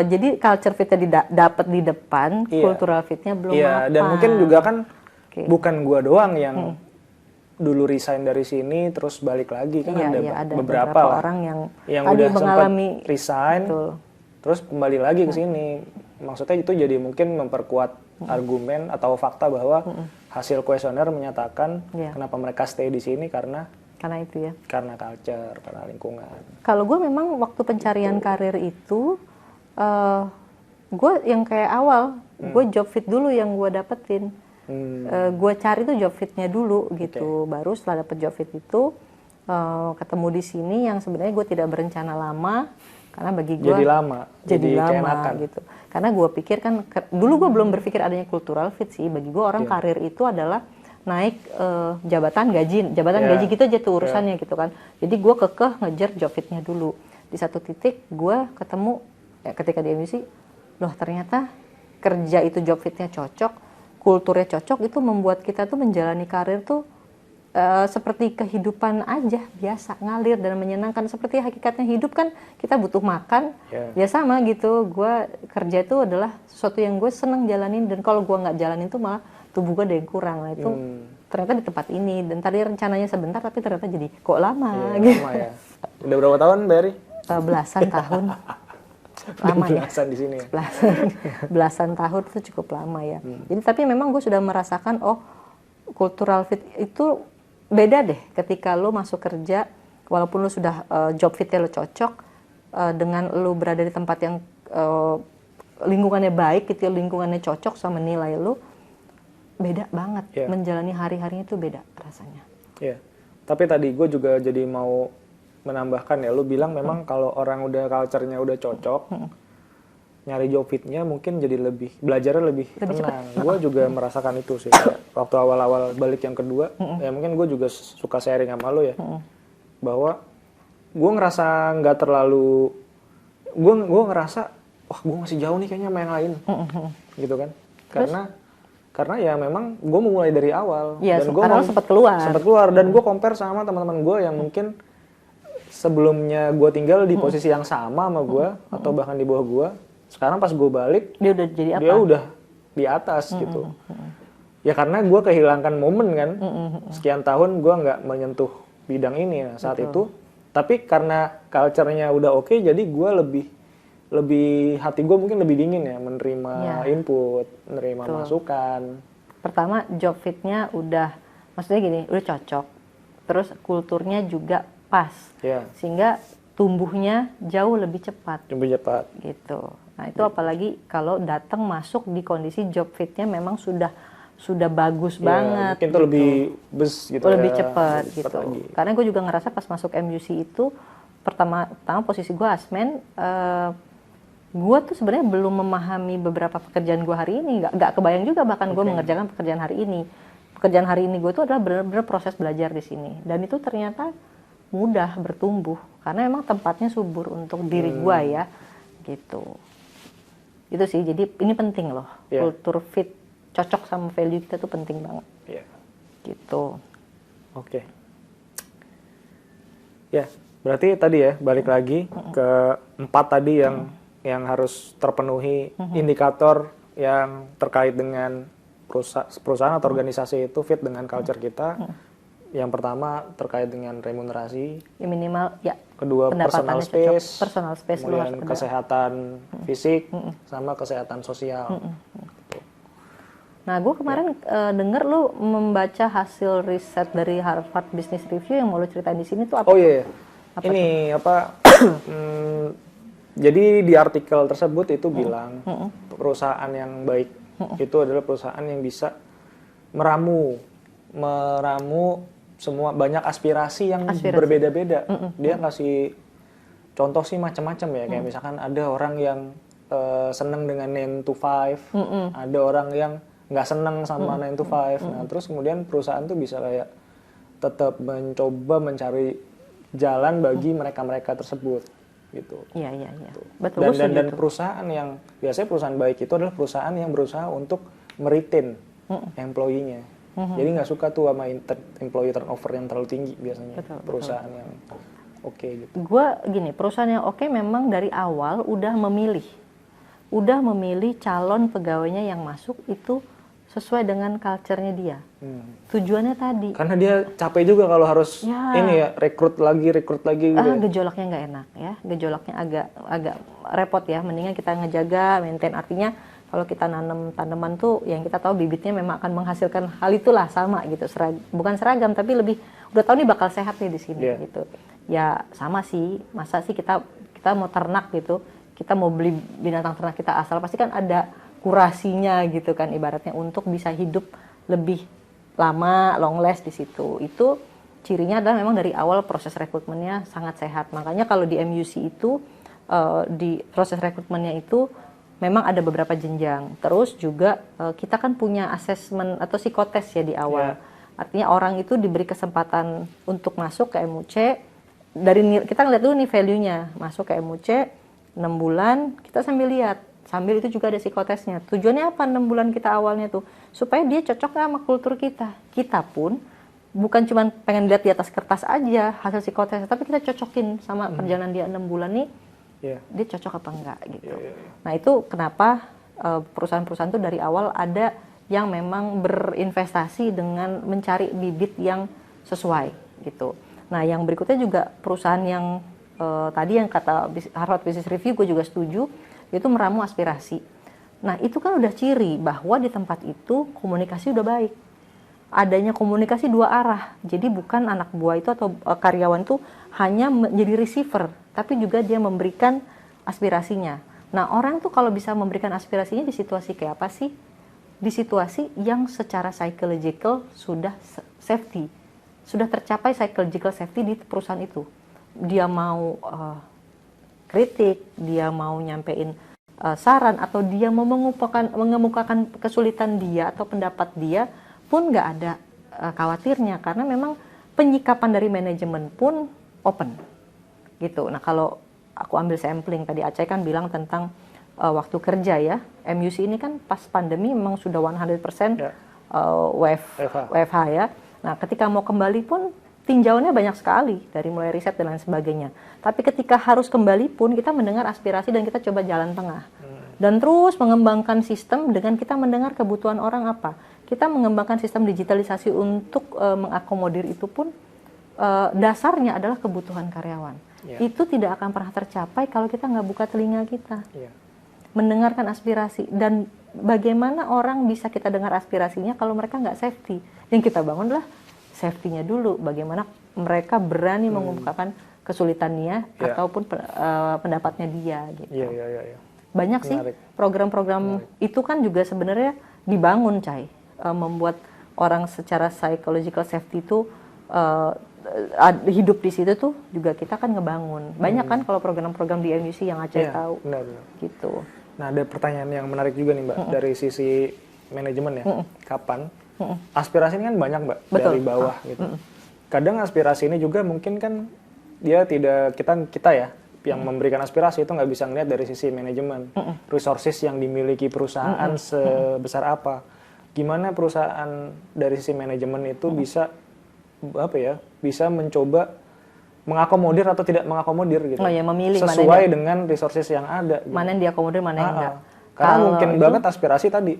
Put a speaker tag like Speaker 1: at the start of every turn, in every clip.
Speaker 1: jadi culture fitnya dapat di depan, cultural fitnya belum apa.
Speaker 2: Dan mungkin juga kan bukan gua doang yang dulu resign dari sini terus balik lagi kan, ada beberapa
Speaker 1: orang yang
Speaker 2: udah
Speaker 1: mengalami
Speaker 2: sempat resign terus kembali lagi ke sini. Maksudnya itu jadi mungkin memperkuat argumen atau fakta bahwa hasil kuesioner menyatakan kenapa mereka stay di sini karena
Speaker 1: itu ya.
Speaker 2: Karena culture, karena lingkungan.
Speaker 1: Kalau gue memang waktu pencarian karir itu gue yang kayak awal, gue job fit dulu yang gue dapetin. Gue cari tuh job fitnya dulu gitu. Baru setelah dapet job fit itu ketemu di sini yang sebenarnya gue tidak berencana lama karena bagi gue jadi lama gitu. Karena gue pikir kan dulu gue belum berpikir adanya cultural fit sih. Bagi gue orang karir itu adalah naik jabatan gaji gitu aja tuh urusannya gitu kan. Jadi gue kekeh ngejar job fitnya dulu. Di satu titik gue ketemu ketika di MUC, loh ternyata kerja itu job fitnya cocok. Kulturnya cocok, itu membuat kita tuh menjalani karir tuh seperti kehidupan aja, biasa, ngalir dan menyenangkan. Seperti hakikatnya hidup kan, kita butuh makan, ya sama gitu. Gue kerja itu adalah sesuatu yang gue seneng jalanin, dan kalau gue nggak jalanin tuh malah tubuh gue ada yang kurang. Nah itu ternyata di tempat ini, dan tadi rencananya sebentar tapi ternyata jadi kok lama gitu.
Speaker 2: Lama ya. Udah berapa tahun Beri?
Speaker 1: Belasan tahun. Lama
Speaker 2: belasan di sini ya?
Speaker 1: Belasan tahun itu cukup lama ya. Jadi tapi memang gue sudah merasakan cultural fit itu beda deh ketika lo masuk kerja, walaupun lo sudah job fitnya lo cocok dengan lo berada di tempat yang lingkungannya baik gitu, lingkungannya cocok sama nilai lo, beda banget. Menjalani hari-harinya itu beda rasanya.
Speaker 2: Tapi tadi gue juga jadi mau menambahkan ya, lu bilang memang kalau orang udah culture-nya udah cocok, nyari job fit-nya mungkin jadi belajarnya lebih tenang. Gue juga merasakan itu sih. Waktu awal-awal balik yang kedua, ya mungkin gue juga suka sharing sama lu ya, bahwa gue ngerasa nggak terlalu, gue ngerasa, wah gue masih jauh nih kayaknya sama yang lain, gitu kan? Karena ya memang gue mulai dari awal,
Speaker 1: dan gue sempat
Speaker 2: keluar, dan gue compare sama teman-teman gue yang mungkin sebelumnya gue tinggal di posisi yang sama gue, atau bahkan di bawah gue. Sekarang pas gue balik,
Speaker 1: dia udah jadi apa?
Speaker 2: Dia udah di atas gitu. Ya karena gue kehilangan momen kan, sekian tahun gue nggak menyentuh bidang ini saat itu. Tapi karena culture-nya udah oke, jadi gue lebih hati gue mungkin lebih dingin ya, menerima input, menerima masukan.
Speaker 1: Pertama job fit-nya udah, maksudnya gini, udah cocok. Terus kulturnya juga pas, sehingga tumbuhnya jauh lebih cepat. Gitu. Nah itu apalagi kalau datang masuk di kondisi job fitnya memang sudah bagus banget.
Speaker 2: Mungkin itu lebih gitu.
Speaker 1: Lebih cepat gitu. Lagi. Karena gue juga ngerasa pas masuk MUC itu pertama posisi gue asmen, gue tuh sebenarnya belum memahami beberapa pekerjaan gue hari ini. Nggak kebayang juga bahkan gue mengerjakan pekerjaan hari ini. Pekerjaan hari ini gue tuh adalah benar-benar proses belajar di sini. Dan itu ternyata mudah bertumbuh karena memang tempatnya subur untuk diri gua ya gitu. Itu sih, jadi ini penting loh. Kultur fit cocok sama value kita tuh penting banget. Gitu.
Speaker 2: Oke. Ya, berarti tadi ya balik lagi ke 4 tadi yang harus terpenuhi indikator yang terkait dengan perusahaan atau organisasi itu fit dengan culture kita. Yang pertama terkait dengan remunerasi,
Speaker 1: ya minimal ya.
Speaker 2: Kedua personal space,
Speaker 1: kemudian
Speaker 2: kesehatan fisik, sama kesehatan sosial.
Speaker 1: Nah, gue kemarin denger lu membaca hasil riset dari Harvard Business Review yang mau lu ceritain di sini tuh apa?
Speaker 2: Oh iya, jadi di artikel tersebut itu bilang perusahaan yang baik itu adalah perusahaan yang bisa meramu semua banyak aspirasi yang berbeda-beda. Dia kasih contoh sih macam-macam ya, kayak misalkan ada orang yang seneng dengan 9 to 5, ada orang yang nggak seneng sama 9 to 5. Nah, terus kemudian perusahaan tuh bisa kayak tetap mencoba mencari jalan bagi mereka-mereka tersebut gitu.
Speaker 1: Iya.
Speaker 2: Betul. Dan perusahaan yang biasanya perusahaan baik itu adalah perusahaan yang berusaha untuk meretain employee-nya. Jadi nggak suka tuh sama employee turnover yang terlalu tinggi biasanya. Perusahaan yang oke gitu.
Speaker 1: Gue gini, perusahaan yang oke memang dari awal udah memilih udah memilih calon pegawainya yang masuk itu sesuai dengan culture-nya dia. Tujuannya tadi.
Speaker 2: Karena dia capek juga kalau harus rekrut lagi gitu.
Speaker 1: Gejolaknya nggak enak ya, gejolaknya agak repot ya. Mendingan kita ngejaga, maintain. Artinya kalau kita nanam tanaman tuh yang kita tahu bibitnya memang akan menghasilkan hal itulah sama gitu. Bukan seragam tapi lebih udah tahu nih bakal sehat nih di sini gitu. Ya sama sih, masa sih kita mau ternak gitu, kita mau beli binatang ternak kita asal, pasti kan ada kurasinya gitu kan ibaratnya untuk bisa hidup lebih lama, long last di situ. Itu cirinya adalah memang dari awal proses rekrutmennya sangat sehat. Makanya kalau di MUC itu di proses rekrutmennya itu memang ada beberapa jenjang. Terus juga kita kan punya asesmen atau psikotes ya di awal. Artinya orang itu diberi kesempatan untuk masuk ke MUC. Kita ngeliat dulu nih value-nya. Masuk ke MUC 6 bulan, kita sambil lihat. Sambil itu juga ada psikotesnya. Tujuannya apa 6 bulan kita awalnya tuh? Supaya dia cocok sama kultur kita. Kita pun bukan cuma pengen lihat di atas kertas aja hasil psikotesnya, tapi kita cocokin sama perjalanan dia 6 bulan nih. Dia cocok apa enggak gitu. Nah itu kenapa perusahaan-perusahaan tuh dari awal ada yang memang berinvestasi dengan mencari bibit yang sesuai gitu. Nah yang berikutnya juga perusahaan yang tadi yang kata Harvard Business Review gue juga setuju, itu meramu aspirasi. Nah itu kan udah ciri bahwa di tempat itu komunikasi udah baik. Adanya komunikasi dua arah. Jadi bukan anak buah itu atau karyawan itu hanya menjadi receiver, tapi juga dia memberikan aspirasinya. Nah orang tuh kalau bisa memberikan aspirasinya di situasi kayak apa sih? Di situasi yang secara psychological sudah safety. Sudah tercapai psychological safety di perusahaan itu. Dia mau kritik, dia mau nyampein saran, atau dia mau mengemukakan kesulitan dia atau pendapat dia, pun nggak ada khawatirnya, karena memang penyikapan dari manajemen pun open gitu. Nah kalau aku ambil sampling tadi Aceh kan bilang tentang waktu kerja ya, MUC ini kan pas pandemi memang sudah 100% WFH ya. Nah ketika mau kembali pun tinjauannya banyak sekali dari mulai riset dan lain sebagainya. Tapi ketika harus kembali pun kita mendengar aspirasi dan kita coba jalan tengah. Dan terus mengembangkan sistem dengan kita mendengar kebutuhan orang apa. Kita mengembangkan sistem digitalisasi untuk mengakomodir itu pun dasarnya adalah kebutuhan karyawan. Itu tidak akan pernah tercapai kalau kita nggak buka telinga kita. Mendengarkan aspirasi. Dan bagaimana orang bisa kita dengar aspirasinya kalau mereka nggak safety. Yang kita bangun adalah safety-nya dulu, bagaimana mereka berani mengemukakan kesulitannya ataupun pendapatnya dia gitu. Banyak sih program-program itu kan juga sebenarnya dibangun membuat orang secara psychological safety itu hidup di situ tuh juga kita kan ngebangun. Banyak kan kalau program-program di MUC yang Aceh tahu.
Speaker 2: Benar.
Speaker 1: Gitu.
Speaker 2: Nah, ada pertanyaan yang menarik juga nih, Mbak, dari sisi manajemen ya. Kapan aspirasi ini kan banyak, Mbak, dari bawah gitu. Kadang aspirasi ini juga mungkin kan dia tidak kita ya yang memberikan aspirasi itu nggak bisa ngeliat dari sisi manajemen, resources yang dimiliki perusahaan sebesar apa. Gimana perusahaan dari sisi manajemen itu bisa bisa mencoba mengakomodir atau tidak mengakomodir gitu.
Speaker 1: Memilih
Speaker 2: sesuai dengan resources yang ada. Gitu.
Speaker 1: Mana yang diakomodir, mana yang enggak.
Speaker 2: Karena mungkin banget aspirasi tadi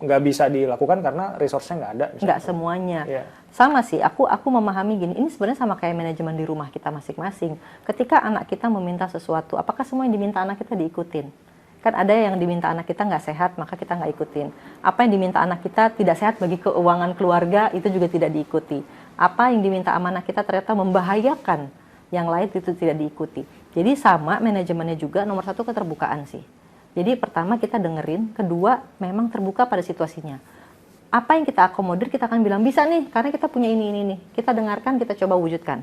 Speaker 2: nggak bisa dilakukan karena resource-nya nggak ada. Misalnya.
Speaker 1: Nggak semuanya. Sama sih, aku memahami gini, ini sebenarnya sama kayak manajemen di rumah kita masing-masing. Ketika anak kita meminta sesuatu, apakah semua yang diminta anak kita diikutin? Kan ada yang diminta anak kita nggak sehat, maka kita nggak ikutin. Apa yang diminta anak kita tidak sehat bagi keuangan keluarga, itu juga tidak diikuti. Apa yang diminta amanah kita ternyata membahayakan yang lain, itu tidak diikuti. Jadi sama manajemennya juga, nomor satu keterbukaan sih. Jadi pertama kita dengerin, kedua memang terbuka pada situasinya. Apa yang kita akomodir kita akan bilang bisa nih, karena kita punya ini. Kita dengarkan, kita coba wujudkan.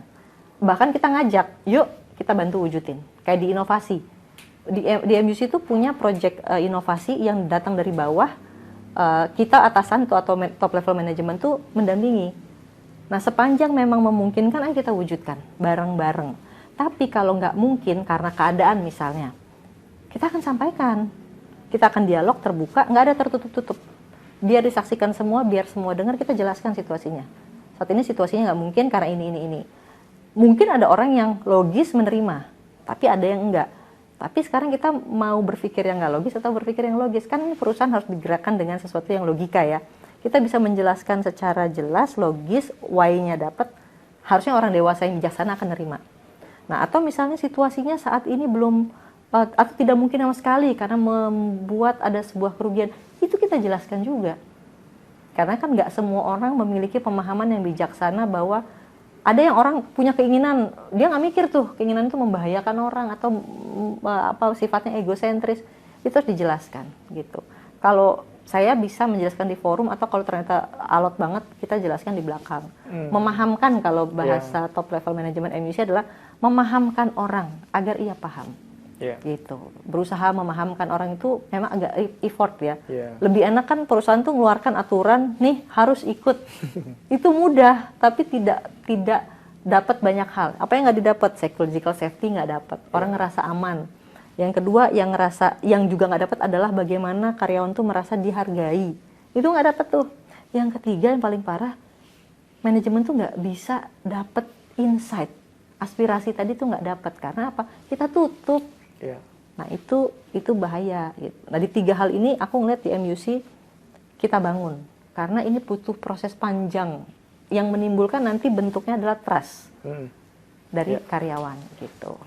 Speaker 1: Bahkan kita ngajak, yuk kita bantu wujudin. Kayak di inovasi. Di MUC itu punya project inovasi yang datang dari bawah. Kita atasan atau top level manajemen tuh mendampingi. Nah sepanjang memang memungkinkan, ayo kita wujudkan bareng-bareng. Tapi kalau nggak mungkin karena keadaan misalnya, kita akan sampaikan, kita akan dialog terbuka, nggak ada tertutup-tutup. Biar disaksikan semua, biar semua dengar, kita jelaskan situasinya. Saat ini situasinya nggak mungkin karena ini. Mungkin ada orang yang logis menerima, tapi ada yang enggak. Tapi sekarang kita mau berpikir yang nggak logis atau berpikir yang logis? Kan ini perusahaan harus digerakkan dengan sesuatu yang logika ya. Kita bisa menjelaskan secara jelas, logis, why-nya dapat, harusnya orang dewasa yang bijaksana akan nerima. Nah, atau misalnya situasinya saat ini belum, atau tidak mungkin sama sekali karena membuat ada sebuah kerugian, itu kita jelaskan juga. Karena kan nggak semua orang memiliki pemahaman yang bijaksana bahwa ada yang orang punya keinginan, dia nggak mikir tuh keinginan itu membahayakan orang atau sifatnya egosentris, itu harus dijelaskan gitu. Kalau saya bisa menjelaskan di forum atau kalau ternyata alot banget kita jelaskan di belakang. Memahamkan, kalau bahasa top level manajemen MUC adalah memahamkan orang agar ia paham. Gitu. Berusaha memahamkan orang itu memang agak effort ya. Lebih enak kan perusahaan tuh mengeluarkan aturan, nih harus ikut. Itu mudah, tapi tidak dapat banyak hal. Apa yang nggak didapat? Psychological safety nggak dapat. Orang ngerasa aman. Yang kedua yang juga nggak dapat adalah bagaimana karyawan tuh merasa dihargai. Itu nggak dapat tuh. Yang ketiga yang paling parah, manajemen tuh nggak bisa dapat insight. Aspirasi tadi tuh nggak dapat karena apa? Kita tutup. Nah itu bahaya. Gitu. Nah di 3 hal ini aku ngeliat di MUC kita bangun karena ini butuh proses panjang yang menimbulkan nanti bentuknya adalah trust dari karyawan gitu.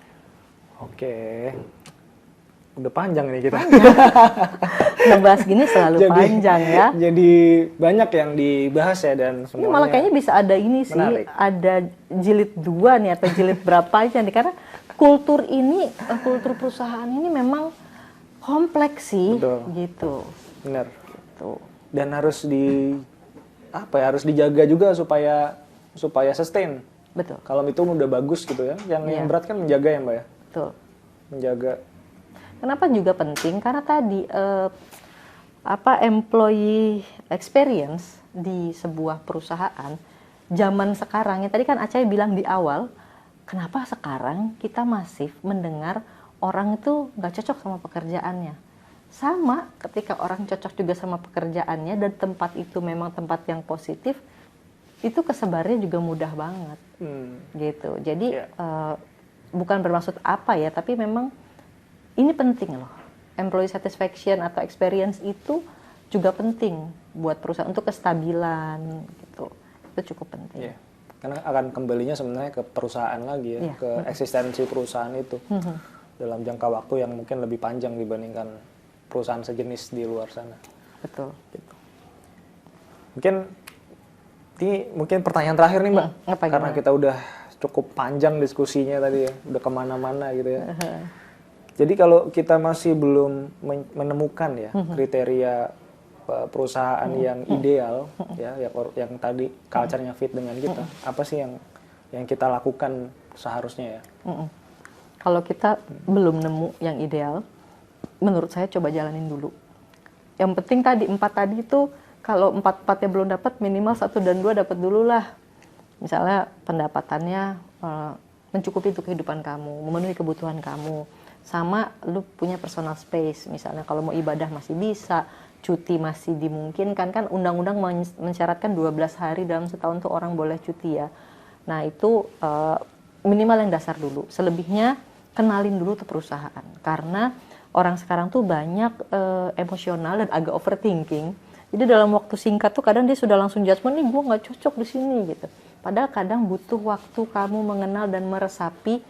Speaker 2: Oke, udah panjang nih kita.
Speaker 1: Ngebahas gini selalu panjang ya.
Speaker 2: Jadi banyak yang dibahas ya dan semuanya.
Speaker 1: Ini malah kayaknya bisa ada ini sih, menarik. Ada jilid 2 nih atau jilid berapa aja nih karena kultur perusahaan ini memang kompleks sih.
Speaker 2: Betul.
Speaker 1: Gitu.
Speaker 2: Benar.
Speaker 1: Gitu.
Speaker 2: Dan harus harus dijaga juga supaya sustain.
Speaker 1: Betul.
Speaker 2: Kalau itu udah bagus gitu ya. Yang berat kan menjaga ya Mbak ya.
Speaker 1: Betul.
Speaker 2: Menjaga.
Speaker 1: Kenapa juga penting? Karena tadi employee experience di sebuah perusahaan zaman sekarang ya tadi kan Acai bilang di awal, kenapa sekarang kita masih mendengar orang itu nggak cocok sama pekerjaannya? Sama ketika orang cocok juga sama pekerjaannya dan tempat itu memang tempat yang positif, itu kesebarnya juga mudah banget, gitu. Jadi bukan bermaksud apa ya, tapi memang ini penting loh. Employee satisfaction atau experience itu juga penting buat perusahaan untuk kestabilan, gitu. Itu cukup penting.
Speaker 2: Karena akan kembalinya sebenarnya ke perusahaan lagi ya, ke eksistensi perusahaan itu dalam jangka waktu yang mungkin lebih panjang dibandingkan perusahaan sejenis di luar sana.
Speaker 1: Betul.
Speaker 2: Gitu. Mungkin pertanyaan terakhir nih Mbak, karena kita udah cukup panjang diskusinya tadi ya, udah kemana-mana gitu ya. Jadi kalau kita masih belum menemukan ya kriteria perusahaan yang ideal ya, yang tadi culture-nya fit dengan kita, apa sih yang kita lakukan seharusnya ya?
Speaker 1: Kalau kita belum nemu yang ideal, menurut saya coba jalanin dulu. Yang penting tadi 4 tadi itu kalau 4-4-nya belum dapat minimal 1 dan 2 dapat dulu lah. Misalnya pendapatannya mencukupi untuk kehidupan kamu, memenuhi kebutuhan kamu. Sama lu punya personal space, misalnya kalau mau ibadah masih bisa, cuti masih dimungkinkan, kan undang-undang mensyaratkan 12 hari dalam setahun tuh orang boleh cuti ya. Nah itu minimal yang dasar dulu, selebihnya kenalin dulu tuh perusahaan. Karena orang sekarang tuh banyak emosional dan agak overthinking, jadi dalam waktu singkat tuh kadang dia sudah langsung judgement, nih gue gak cocok di sini gitu. Padahal kadang butuh waktu kamu mengenal dan meresapi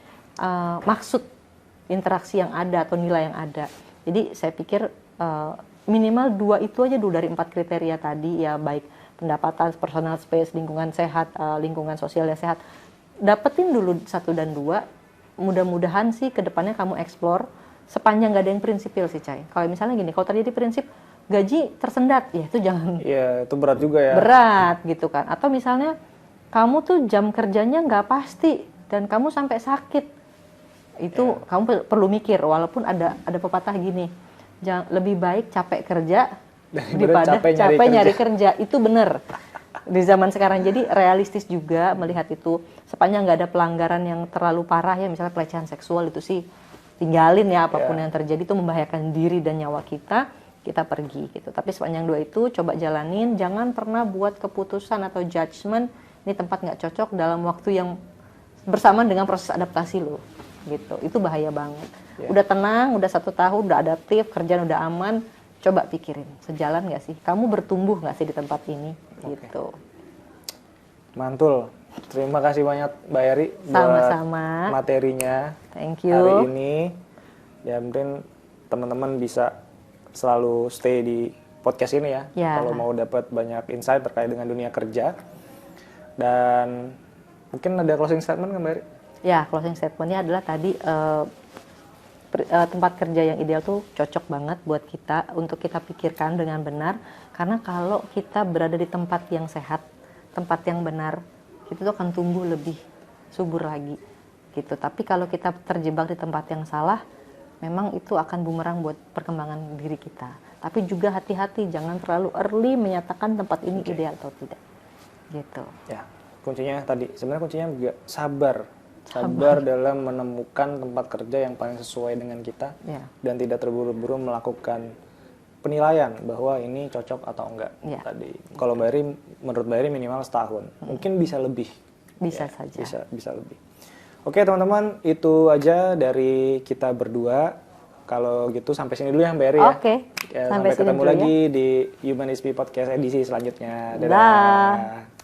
Speaker 1: maksud interaksi yang ada atau nilai yang ada. Jadi saya pikir minimal 2 itu aja dulu dari 4 kriteria tadi ya, baik pendapatan, personal space, lingkungan sehat, lingkungan sosial yang sehat. Dapetin dulu 1 dan 2. Mudah-mudahan sih kedepannya kamu explore sepanjang gak ada yang prinsipil sih Cai. Kalau misalnya gini, kalau tadi di prinsip gaji tersendat, ya itu jangan.
Speaker 2: Iya, itu berat juga ya.
Speaker 1: Berat gitu kan. Atau misalnya kamu tuh jam kerjanya nggak pasti dan kamu sampai sakit. Itu kamu perlu mikir, walaupun ada pepatah gini, lebih baik capek kerja daripada capek nyari kerja. Itu benar di zaman sekarang. Jadi realistis juga melihat itu, sepanjang nggak ada pelanggaran yang terlalu parah ya, misalnya pelecehan seksual itu sih tinggalin ya, apapun yang terjadi itu membahayakan diri dan nyawa kita pergi gitu. Tapi sepanjang 2 itu coba jalanin, jangan pernah buat keputusan atau judgement ini tempat nggak cocok dalam waktu yang bersamaan dengan proses adaptasi lo gitu. Itu bahaya banget. Udah tenang, udah 1 tahun, udah adaptif, kerjaan udah aman, coba pikirin sejalan nggak sih? Kamu bertumbuh nggak sih di tempat ini? Gitu.
Speaker 2: Mantul. Terima kasih banyak Mbak Eri
Speaker 1: Sama-sama.
Speaker 2: buat materinya
Speaker 1: Thank you.
Speaker 2: hari ini. Ya mungkin teman-teman bisa selalu stay di podcast ini ya. Kalau mau dapat banyak insight terkait dengan dunia kerja. Dan mungkin ada closing statement nggak Mbak Eri?
Speaker 1: Ya, closing statementnya adalah tadi tempat kerja yang ideal tuh cocok banget buat kita untuk kita pikirkan dengan benar. Karena kalau kita berada di tempat yang sehat, tempat yang benar, itu tuh akan tumbuh lebih subur lagi gitu. Tapi kalau kita terjebak di tempat yang salah, memang itu akan bumerang buat perkembangan diri kita. Tapi juga hati-hati, jangan terlalu early menyatakan tempat ini ideal atau tidak gitu.
Speaker 2: Ya, kuncinya tadi sebenarnya kuncinya juga sabar dalam menemukan tempat kerja yang paling sesuai dengan kita dan tidak terburu-buru melakukan penilaian bahwa ini cocok atau enggak. Tadi kalau menurut Mbak Eri minimal setahun, mungkin bisa lebih.
Speaker 1: Bisa saja.
Speaker 2: Bisa lebih. Oke teman-teman, itu aja dari kita berdua. Kalau gitu sampai sini dulu ya Mbak Eri ya.
Speaker 1: Oke.
Speaker 2: Sampai ketemu lagi di Human SP Podcast edisi selanjutnya. Dadah.
Speaker 1: Dah.